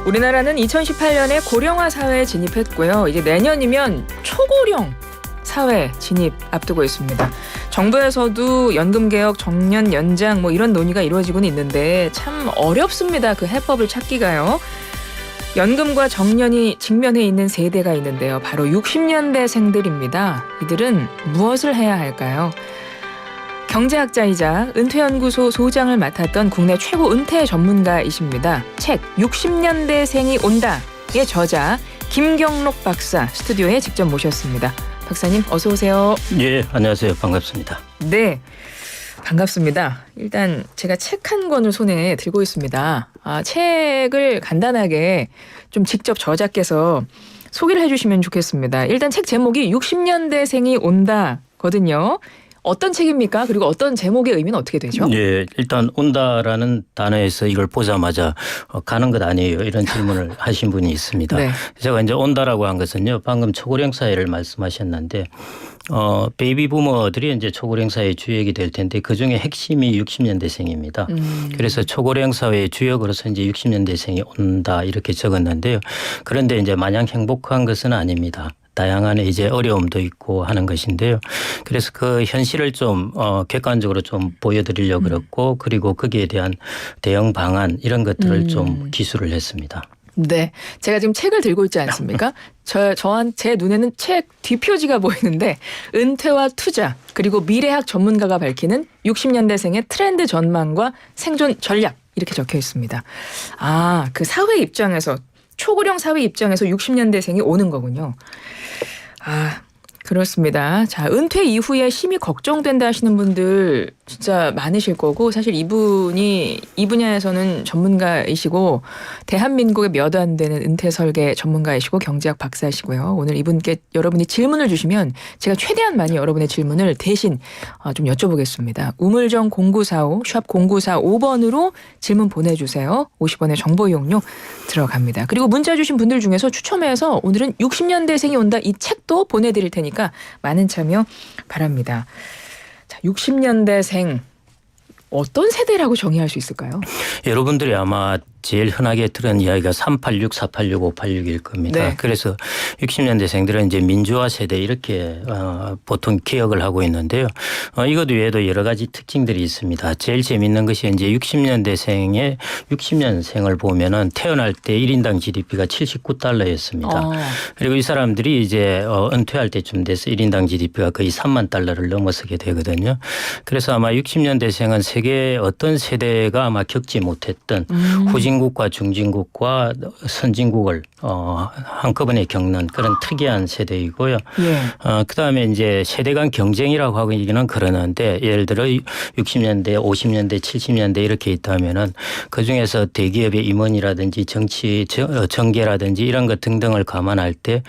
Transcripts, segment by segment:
우리나라는 2018년에 고령화 사회에 진입했고요. 이제 내년이면 초고령 사회 진입 앞두고 있습니다. 정부에서도 연금개혁, 정년 연장 이런 논의가 이루어지고는 있는데 참 어렵습니다. 그 해법을 찾기가요. 연금과 정년이 직면해 있는 세대가 있는데요. 바로 60년대생들입니다. 이들은 무엇을 해야 할까요? 경제학자이자 은퇴연구소 소장을 맡았던 국내 최고 은퇴 전문가이십니다. 책 60년대생이 온다의 저자 김경록 박사 스튜디오에 직접 모셨습니다. 박사님 어서 오세요. 예, 안녕하세요. 반갑습니다. 네, 반갑습니다. 일단 제가 책 한 권을 손에 들고 있습니다. 책을 간단하게 좀 직접 저자께서 소개를 해주시면 좋겠습니다. 일단 책 제목이 60년대생이 온다거든요. 어떤 책입니까? 그리고 어떤 제목의 의미는 어떻게 되죠? 예, 일단 온다라는 단어에서 이걸 보자마자 가는 것 아니에요. 이런 질문을 하신 분이 있습니다. 네. 제가 이제 온다라고 한 것은요. 방금 초고령 사회를 말씀하셨는데 베이비 부머들이 이제 초고령 사회의 주역이 될 텐데 그중에 핵심이 60년대생입니다. 그래서 초고령 사회의 주역으로서 이제 60년대생이 온다 이렇게 적었는데요. 그런데 이제 마냥 행복한 것은 아닙니다. 다양한 이제 어려움도 있고 하는 것인데요. 그래서 그 현실을 좀 객관적으로 좀 보여드리려고 그랬고 그리고 거기에 대한 대응 방안 이런 것들을 좀 기술을 했습니다. 네, 제가 지금 책을 들고 있지 않습니까? 제 눈에는 책 뒷표지가 보이는데 은퇴와 투자 그리고 미래학 전문가가 밝히는 60년대생의 트렌드 전망과 생존 전략 이렇게 적혀 있습니다. 그 사회 입장에서 초고령 사회 입장에서 60년대생이 오는 거군요. 그렇습니다. 자, 은퇴 이후에 심히 걱정된다 하시는 분들 진짜 많으실 거고 사실 이분이 이 분야에서는 전문가이시고 대한민국에 몇 안 되는 은퇴 설계 전문가이시고 경제학 박사이시고요. 오늘 이분께 여러분이 질문을 주시면 제가 최대한 많이 여러분의 질문을 대신 좀 여쭤보겠습니다. 우물정 0945 샵 0945번으로 질문 보내주세요. 50원의 정보 이용료 들어갑니다. 그리고 문자 주신 분들 중에서 추첨해서 오늘은 60년대생이 온다 이 책도 보내드릴 테니까 많은 참여 바랍니다. 자, 60년대생 어떤 세대라고 정의할 수 있을까요? 여러분들이 아마 제일 흔하게 들은 이야기가 386, 486, 586일 겁니다. 네. 그래서 60년대생들은 이제 민주화 세대 이렇게 보통 기억을 하고 있는데요. 이것 외에도 여러 가지 특징들이 있습니다. 제일 재미있는 것이 이제 60년대생의 60년생을 보면은 태어날 때 1인당 GDP가 79달러였습니다. 그리고 이 사람들이 이제 은퇴할 때쯤 돼서 1인당 GDP가 거의 3만 달러를 넘어서게 되거든요. 그래서 아마 60년대생은 세계 어떤 세대가 아마 겪지 못했던 후진국과 중진국과 선진국을 한꺼번에 겪는 그런 특이한 세대이고요. 예. 그다음에 이제 세대 간 경쟁이라고 하기는 그러는데 예를 들어 60년대, 50년대, 70년대 이렇게 있다면은 그중에서 대기업의 임원이라든지 정치 정계라든지 이런 것 등등을 감안할 때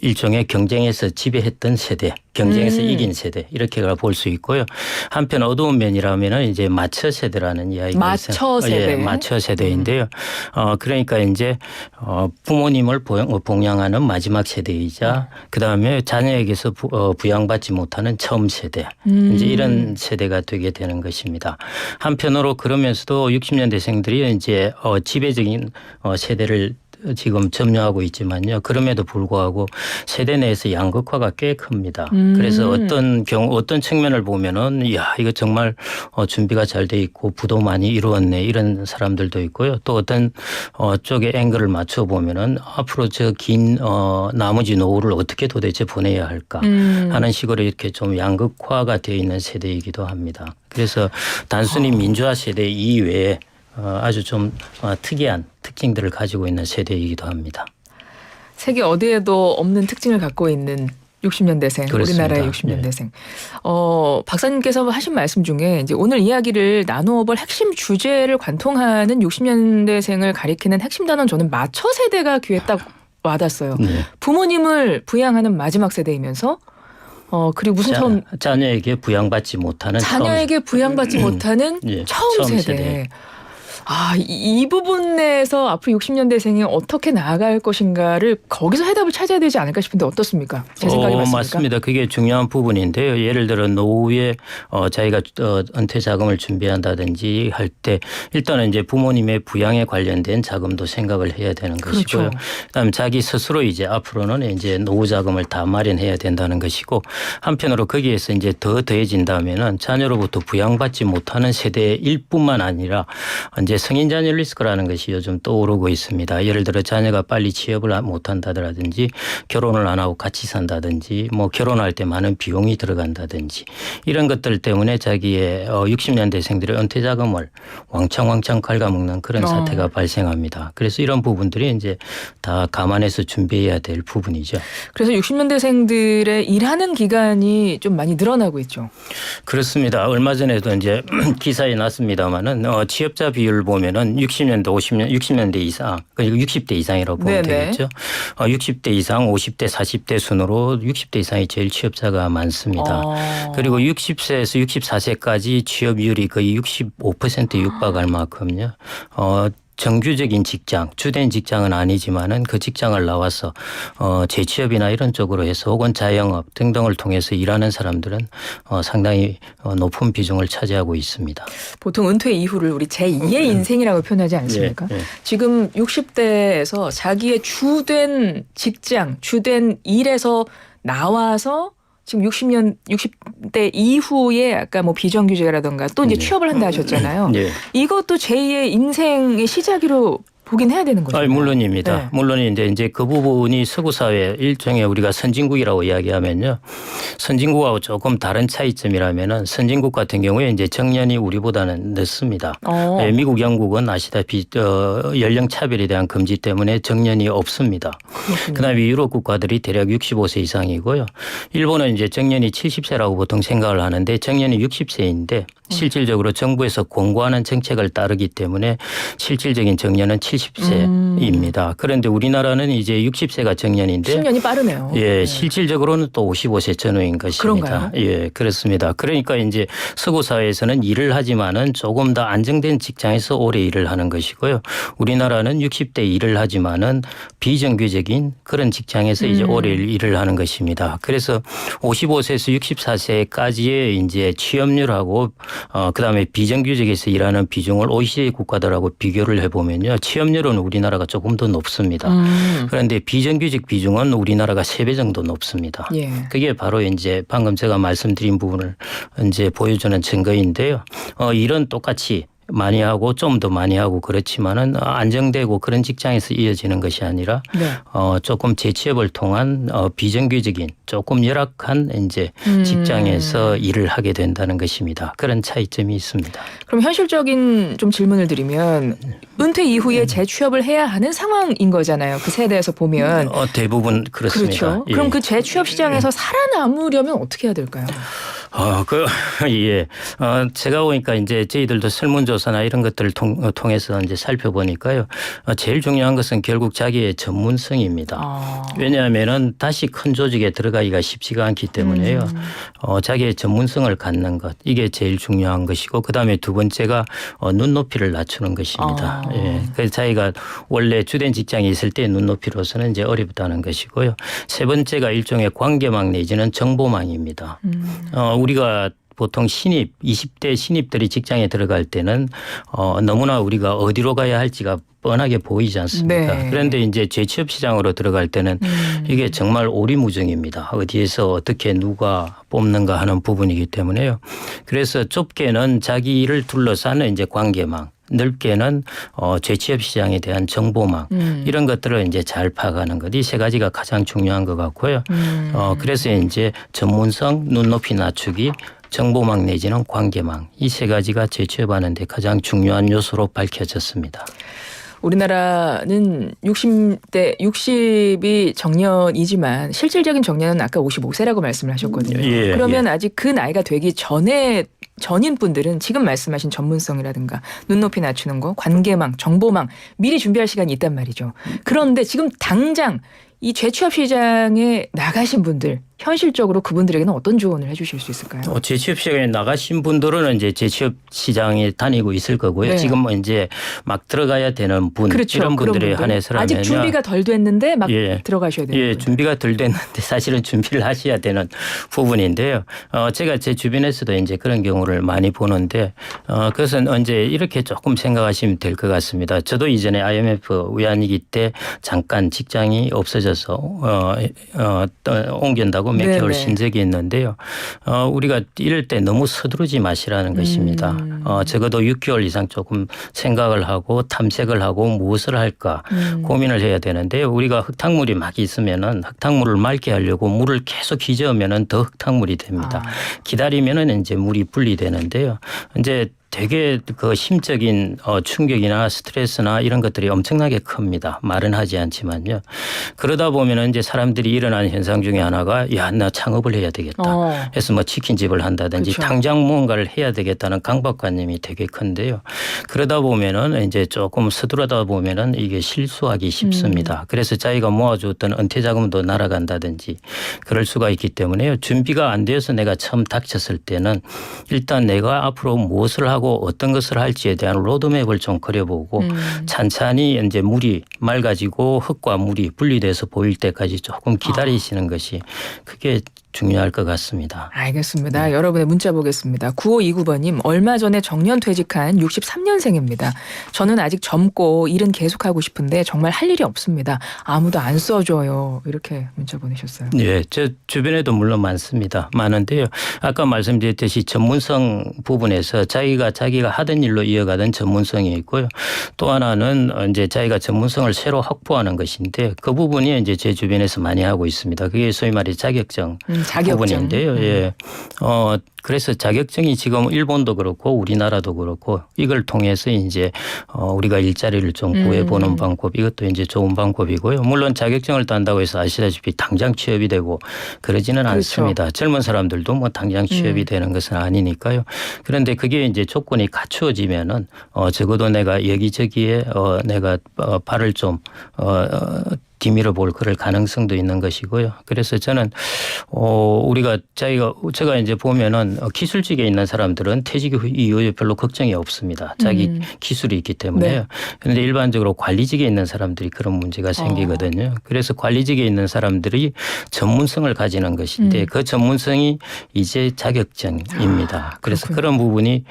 일종의 경쟁에서 지배했던 세대. 경쟁에서 이긴 세대 이렇게 볼 수 있고요. 한편 어두운 면이라면은 이제 마처 세대라는 이야기가 마처 세대. 예, 마처 세대인데요. 그러니까 이제 부모님을 봉양하는 마지막 세대이자 그다음에 자녀에게서 부양받지 못하는 처음 세대 이제 이런 세대가 되게 되는 것입니다. 한편으로 그러면서도 60년대생들이 이제 지배적인 세대를 지금 점령하고 있지만요. 그럼에도 불구하고 세대 내에서 양극화가 꽤 큽니다. 그래서 어떤 측면을 보면은 이거 정말 준비가 잘 돼 있고 부도 많이 이루었네 이런 사람들도 있고요. 또 어떤 쪽에 앵글을 맞춰 보면은 앞으로 저 긴 나머지 노후를 어떻게 도대체 보내야 할까 하는 식으로 이렇게 좀 양극화가 되어 있는 세대이기도 합니다. 그래서 단순히 민주화 세대 이외에 아주 좀 특이한 특징들을 가지고 있는 세대이기도 합니다. 세계 어디에도 없는 특징을 갖고 있는 60년대생, 그렇습니다. 우리나라의 60년대생. 박사님께서 하신 말씀 중에 이제 오늘 이야기를 나누어볼 핵심 주제를 관통하는 60년대생을 가리키는 핵심 단어는 저는 마처 세대가 귀에 딱 와닿았어요. 네. 부모님을 부양하는 마지막 세대이면서 그리고 무슨 처음 자녀에게 부양받지 못하는 부양받지 못하는 예, 처음 세대. 세대. 이 부분에서 앞으로 60년대생이 어떻게 나아갈 것인가를 거기서 해답을 찾아야 되지 않을까 싶은데 어떻습니까? 제 생각이 맞습니까? 맞습니다. 그게 중요한 부분인데요. 예를 들어 노후에 자기가 은퇴 자금을 준비한다든지 할 때 일단은 이제 부모님의 부양에 관련된 자금도 생각을 해야 되는 것이고요. 그렇죠. 그다음 자기 스스로 이제 앞으로는 이제 노후 자금을 다 마련해야 된다는 것이고 한편으로 거기에서 이제 더 더해진다면은 자녀로부터 부양받지 못하는 세대일 뿐만 아니라 이제 성인 자녀 리스크라는 것이 요즘 떠오르고 있습니다. 예를 들어 자녀가 빨리 취업을 못한다든지 결혼을 안 하고 같이 산다든지 뭐 결혼할 때 많은 비용이 들어간다든지 이런 것들 때문에 자기의 60년대생들의 은퇴 자금을 왕창 갉아먹는 그런 사태가 발생합니다. 그래서 이런 부분들이 이제 다 감안해서 준비해야 될 부분이죠. 그래서 60년대생들의 일하는 기간이 좀 많이 늘어나고 있죠. 그렇습니다. 얼마 전에도 이제 기사에 났습니다마는 취업자 비율 보면은 60년대 이상 그리고 60대 이상이라고 보면 네네. 되겠죠. 60대 이상, 50대, 40대 순으로 60대 이상이 제일 취업자가 많습니다. 그리고 60세에서 64세까지 취업률이 거의 65%에 육박할 만큼요. 정규적인 직장, 주된 직장은 아니지만은 그 직장을 나와서 재취업이나 이런 쪽으로 해서 혹은 자영업 등등을 통해서 일하는 사람들은 상당히 높은 비중을 차지하고 있습니다. 보통 은퇴 이후를 우리 제2의 인생이라고 표현하지 않습니까? 네. 지금 60대에서 자기의 주된 직장, 주된 일에서 나와서 지금 60대 이후에 아까 뭐 비정규직이라든가 또 이제 취업을 한다 하셨잖아요. 네. 이것도 제2의 인생의 시작으로 보긴 해야 되는 거죠. 물론입니다. 네. 물론인데 이제 그 부분이 서구 사회 일종의 우리가 선진국이라고 이야기하면요. 선진국하고 조금 다른 차이점이라면은 선진국 같은 경우에 이제 정년이 우리보다는 늦습니다. 미국, 영국은 아시다시피 연령 차별에 대한 금지 때문에 정년이 없습니다. 그다음에 유럽 국가들이 대략 65세 이상이고요. 일본은 이제 정년이 70세라고 보통 생각을 하는데 정년이 60세인데 실질적으로 정부에서 공고하는 정책을 따르기 때문에 실질적인 정년은 70세입니다. 그런데 우리나라는 이제 60세가 정년인데 10년이 빠르네요. 예, 실질적으로는 또 55세 전후인 것입니다. 그런가요? 예, 그렇습니다. 그러니까 이제 서구 사회에서는 일을 하지만은 조금 더 안정된 직장에서 오래 일을 하는 것이고요. 우리나라는 60대 일을 하지만은 비정규적인 그런 직장에서 이제 오래 일을 하는 것입니다. 그래서 55세에서 64세까지의 이제 취업률하고 그다음에 비정규직에서 일하는 비중을 OECD 국가들하고 비교를 해보면요. 취업률은 우리나라가 조금 더 높습니다. 그런데 비정규직 비중은 우리나라가 3배 정도 높습니다. 예. 그게 바로 이제 방금 제가 말씀드린 부분을 이제 보여주는 증거인데요. 일은 똑같이 많이 하고 좀 더 많이 하고 그렇지만은 안정되고 그런 직장에서 이어지는 것이 아니라 네. 조금 재취업을 통한 비정규직인 조금 열악한 이제 직장에서 일을 하게 된다는 것입니다. 그런 차이점이 있습니다. 그럼 현실적인 좀 질문을 드리면 은퇴 이후에 재취업을 해야 하는 상황인 거잖아요. 그 세대에서 보면. 대부분 그렇습니다. 그렇죠. 예. 그럼 그 재취업 시장에서 살아남으려면 어떻게 해야 될까요? 예. 제가 보니까 이제 저희들도 설문조사나 이런 것들을 통해서 이제 살펴보니까요. 제일 중요한 것은 결국 자기의 전문성입니다. 왜냐하면은 다시 큰 조직에 들어가기가 쉽지가 않기 때문에요. 자기의 전문성을 갖는 것. 이게 제일 중요한 것이고 그다음에 두 번째가 눈높이를 낮추는 것입니다. 예. 그래서 자기가 원래 주된 직장에 있을 때 눈높이로서는 이제 어렵다는 것이고요. 세 번째가 일종의 관계망 내지는 정보망입니다. 우리가 보통 20대 신입들이 직장에 들어갈 때는 너무나 우리가 어디로 가야 할지가 뻔하게 보이지 않습니까? 네. 그런데 이제 재취업 시장으로 들어갈 때는 이게 정말 오리무중입니다. 어디에서 어떻게 누가 뽑는가 하는 부분이기 때문에요. 그래서 좁게는 자기를 둘러싸는 이제 관계망. 넓게는 재취업 시장에 대한 정보망 이런 것들을 이제 잘 파악하는 것 이 세 가지가 가장 중요한 것 같고요. 그래서 이제 전문성, 눈높이 낮추기, 정보망 내지는 관계망 이 세 가지가 재취업하는 데 가장 중요한 요소로 밝혀졌습니다. 우리나라는 60이 정년이지만 실질적인 정년은 아까 55세라고 말씀을 하셨거든요. 예, 그러면 아직 그 나이가 되기 전인 분들은 지금 말씀하신 전문성이라든가 눈높이 낮추는 거, 관계망, 정보망 미리 준비할 시간이 있단 말이죠. 그런데 지금 당장 이 재취업 시장에 나가신 분들 현실적으로 그분들에게는 어떤 조언을 해주실 수 있을까요? 재취업 시장에 나가신 분들은 이제 재취업 시장에 다니고 있을 거고요. 네. 지금 뭐 이제 막 들어가야 되는 분 그렇죠. 이런 그런 분들에 분들. 한해서라면 아직 준비가 덜 됐는데 막 예. 들어가셔야 되는 분. 준비가 덜 됐는데 사실은 준비를 하셔야 되는 부분인데요. 제가 제 주변에서도 이제 그런 경우를 많이 보는데 그것은 언제 이렇게 조금 생각하시면 될 것 같습니다. 저도 이전에 IMF 외환위기 때 잠깐 직장이 없어져서 옮긴다고 몇 네네. 개월 쉰 적이 있는데요. 우리가 이럴 때 너무 서두르지 마시라는 것입니다. 적어도 6개월 이상 조금 생각을 하고 탐색을 하고 무엇을 할까 고민을 해야 되는데요. 우리가 흙탕물이 막 있으면은 흙탕물을 맑게 하려고 물을 계속 기저으면은 더 흙탕물이 됩니다. 기다리면은 이제 물이 분리되는데요. 이제 되게 그 심적인 충격이나 스트레스나 이런 것들이 엄청나게 큽니다. 말은 하지 않지만요. 그러다 보면은 이제 사람들이 일어나는 현상 중에 하나가 야, 나 창업을 해야 되겠다. 해서 뭐 치킨집을 한다든지 그렇죠. 당장 무언가를 해야 되겠다는 강박관념이 되게 큰데요. 그러다 보면은 이제 조금 서두르다 보면은 이게 실수하기 쉽습니다. 그래서 자기가 모아주었던 은퇴 자금도 날아간다든지 그럴 수가 있기 때문에요. 준비가 안 되어서 내가 처음 닥쳤을 때는 일단 내가 앞으로 무엇을 하고 어떤 것을 할지에 대한 로드맵을 좀 그려보고 찬찬히 이제 물이 맑아지고 흙과 물이 분리돼서 보일 때까지 조금 기다리시는 것이 그게 중요할 것 같습니다. 알겠습니다. 여러분의 문자 보겠습니다. 9529번님 얼마 전에 정년퇴직한 63년생입니다. 저는 아직 젊고 일은 계속하고 싶은데 정말 할 일이 없습니다. 아무도 안 써줘요. 이렇게 문자 보내셨어요. 네, 저 주변에도 물론 많습니다. 많은데요. 아까 말씀드렸듯이 전문성 부분에서 자기가 하던 일로 이어가던 전문성이 있고요. 또 하나는 이제 자기가 전문성을 새로 확보하는 것인데 그 부분이 이제 제 주변에서 많이 하고 있습니다. 그게 소위 말해 자격증. 부분인데요. 예. 그래서 자격증이 지금 일본도 그렇고 우리나라도 그렇고 이걸 통해서 이제 우리가 일자리를 좀 구해보는 방법 이것도 이제 좋은 방법이고요. 물론 자격증을 딴다고 해서 아시다시피 당장 취업이 되고 그러지는 그렇죠. 않습니다. 젊은 사람들도 뭐 당장 취업이 되는 것은 아니니까요. 그런데 그게 이제 조건이 갖추어지면은 적어도 내가 여기저기에 내가 발을 좀 디밀어 볼 그럴 가능성도 있는 것이고요. 그래서 저는 우리가 제가 이제 보면은 기술직에 있는 사람들은 퇴직 이후에 별로 걱정이 없습니다. 자기 기술이 있기 때문에요. 네. 그런데 일반적으로 관리직에 있는 사람들이 그런 문제가 생기거든요. 그래서 관리직에 있는 사람들이 전문성을 가지는 것인데 그 전문성이 이제 자격증입니다. 그래서 그런 부분이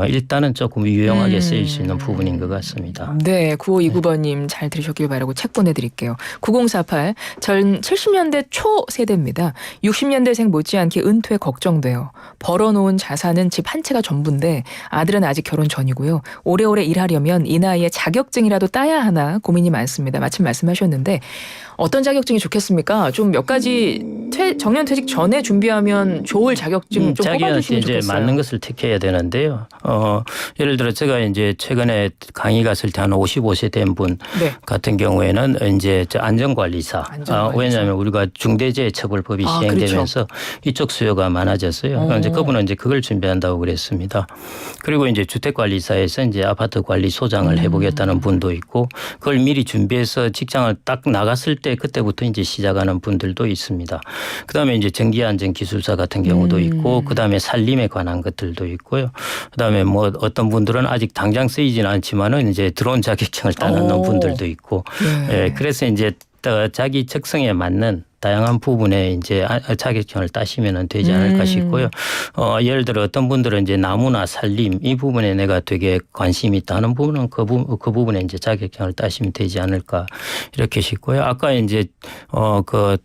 일단은 조금 유용하게 쓰일 수 있는 부분인 것 같습니다. 네, 9529번님 잘 들으셨길 바라고 책 보내드릴게요. 9048 전 70년대 초 세대입니다. 60년대생 못지않게 은퇴 걱정돼요. 벌어놓은 자산은 집 한 채가 전부인데 아들은 아직 결혼 전이고요. 오래오래 일하려면 이 나이에 자격증이라도 따야 하나 고민이 많습니다. 마침 말씀하셨는데 어떤 자격증이 좋겠습니까? 좀 몇 가지 정년퇴직 전에 준비하면 좋을 자격증 좀 자기한테 뽑아주시면 이제 좋겠어요. 맞는 것을 택해야 되는데요. 예를 들어 제가 이제 최근에 강의 갔을 때 한 55세 된 분 네. 같은 경우에는 이제 안전관리사. 왜냐하면 우리가 중대재해처벌법이 시행되면서 그렇죠. 이쪽 수요가 많아졌어요. 이제 그분은 이제 그걸 준비한다고 그랬습니다. 그리고 이제 주택관리사에서 이제 아파트 관리 소장을 해보겠다는 분도 있고 그걸 미리 준비해서 직장을 딱 나갔을 때 그때부터 이제 시작하는 분들도 있습니다. 그다음에 이제 전기안전기술사 같은 경우도 있고 그다음에 살림에 관한 것들도 있고요. 그다음에 뭐 어떤 분들은 아직 당장 쓰이지는 않지만은 이제 드론 자격증을 따놓는 분들도 있고 예, 그래서 이제 자기 적성에 맞는 다양한 부분에 이제 자격증을 따시면 되지 않을까 싶고요. 예를 들어 어떤 분들은 이제 나무나 살림 이 부분에 내가 되게 관심이 있다 하는 부분은 그 부분에 이제 자격증을 따시면 되지 않을까 이렇게 싶고요. 아까 이제 그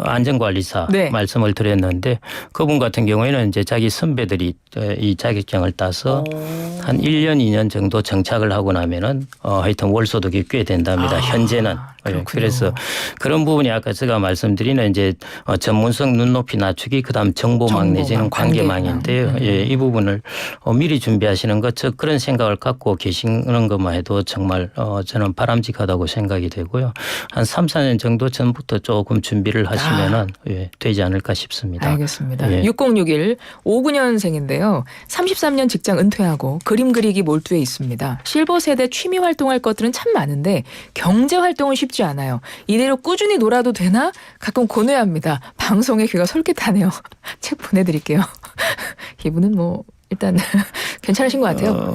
안전관리사 네. 말씀을 드렸는데 그분 같은 경우에는 이제 자기 선배들이 이 자격증을 따서 한 1년, 2년 정도 정착을 하고 나면은 하여튼 월소득이 꽤 된답니다. 현재는. 그렇군요. 그래서 그런 부분이 아까 제가 말씀 말씀드리는 이제 전문성 눈높이 낮추기 그다음 정보망 내지는 관계망인데요. 예, 이 부분을 미리 준비하시는 것 그런 생각을 갖고 계시는 것만 해도 정말 저는 바람직하다고 생각이 되고요. 한 3, 4년 정도 전부터 조금 준비를 하시면은 예, 되지 않을까 싶습니다. 알겠습니다. 예. 6061 59년생인데요. 33년 직장 은퇴하고 그림 그리기 몰두해 있습니다. 실버 세대 취미 활동할 것들은 참 많은데 경제 활동은 쉽지 않아요. 이대로 꾸준히 놀아도 되나? 가끔 고뇌합니다. 방송에 귀가 솔깃하네요. 책 보내드릴게요. 이분은 뭐 일단 괜찮으신 것 같아요.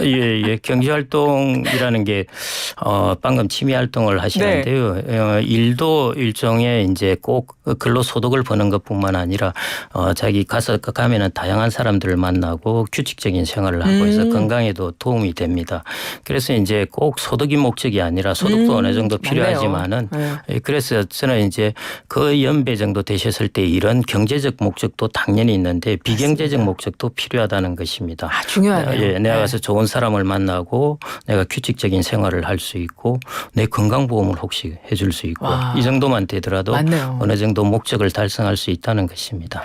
예. 경제활동이라는 게 방금 취미활동을 하시는데요. 일도 일종의 이제 꼭 근로소득을 버는 것뿐만 아니라 자기 가면은 다양한 사람들을 만나고 규칙적인 생활을 하고 해서 건강에도 도움이 됩니다. 그래서 이제 꼭 소득이 목적이 아니라 소득도 어느 정도 필요하지만은 그래서 저는 이제 그 연배 정도 되셨을 때 이런 경제적 목적도 당연히 있는데 비경제적 목적도 필요하다는 것입니다. 중요하네요. 예, 내가 가서 좋은 사람을 만나고 내가 규칙적인 생활을 할 수 있고 내 건강보험을 혹시 해줄 수 있고 이 정도만 되더라도 맞네요. 어느 정도 목적을 달성할 수 있다는 것입니다.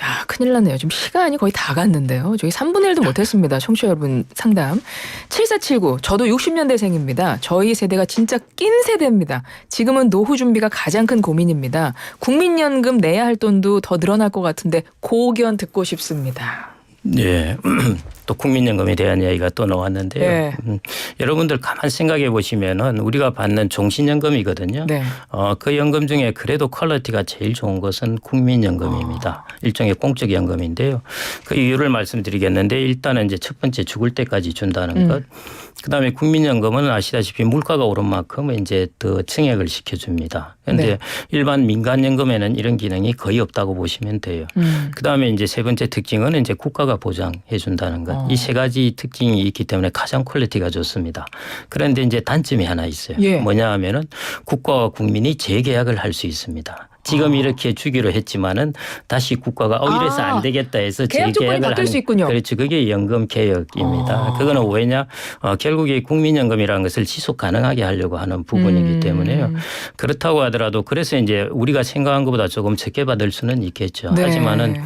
야, 큰일 났네요. 지금 시간이 거의 다 갔는데요. 저희 3분의 1도 못했습니다. 청취자 여러분 상담. 7479 저도 60년대생입니다. 저희 세대가 진짜 낀 세대입니다. 지금은 노후 준비가 가장 큰 고민입니다. 국민연금 내야 할 돈도 더 늘어날 것 같은데 고견 듣고 싶습니다. 네. 또 국민연금에 대한 이야기가 또 나왔는데요. 네. 여러분들 가만 생각해 보시면은 우리가 받는 종신연금이거든요. 네. 그 연금 중에 그래도 퀄리티가 제일 좋은 것은 국민연금입니다. 일종의 공적연금인데요. 그 이유를 말씀드리겠는데 일단은 이제 첫 번째 죽을 때까지 준다는 것. 그다음에 국민연금은 아시다시피 물가가 오른 만큼 이제 더 증액을 시켜줍니다. 그런데 네. 일반 민간연금에는 이런 기능이 거의 없다고 보시면 돼요. 그다음에 이제 세 번째 특징은 이제 국가가 보장해 준다는 것. 이 세 가지 특징이 있기 때문에 가장 퀄리티가 좋습니다. 그런데 이제 단점이 하나 있어요. 예. 뭐냐 하면은 국가와 국민이 재계약을 할 수 있습니다. 지금 이렇게 주기로 했지만은 다시 국가가 이래서 안 되겠다 해서 계약 조건이 바뀔 수 있군요. 그렇죠. 그게 연금 개혁입니다. 그거는 왜냐 결국에 국민연금이라는 것을 지속 가능하게 하려고 하는 부분이기 때문에요. 그렇다고 하더라도 그래서 이제 우리가 생각한 것보다 조금 적게 받을 수는 있겠죠. 네. 하지만은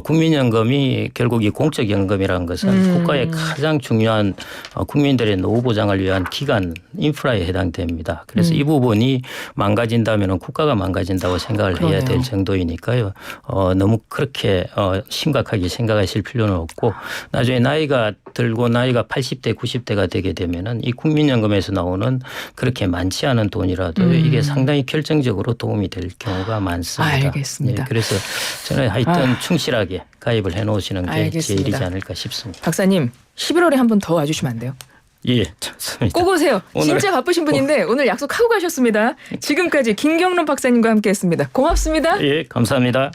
국민연금이 결국 이 공적연금이라는 것은 국가의 가장 중요한 국민들의 노후 보장을 위한 기관 인프라에 해당됩니다. 그래서 이 부분이 망가진다면 국가가 망가진다고 생각을 해야 될 정도이니까요. 너무 그렇게 심각하게 생각하실 필요는 없고 나중에 나이가 들고 나이가 80대 90대가 되게 되면은 이 국민연금에서 나오는 그렇게 많지 않은 돈이라도 이게 상당히 결정적으로 도움이 될 경우가 많습니다. 알겠습니다. 예, 그래서 저는 하여튼 충실하게 가입을 해놓으시는 게 알겠습니다. 제일이지 않을까 싶습니다. 박사님 11월에 한 번 더 와주시면 안 돼요? 예, 좋습니다. 꼭 오세요. 오늘 진짜 바쁘신 분인데 오늘 약속하고 가셨습니다. 지금까지 김경론 박사님과 함께했습니다. 고맙습니다. 예, 감사합니다.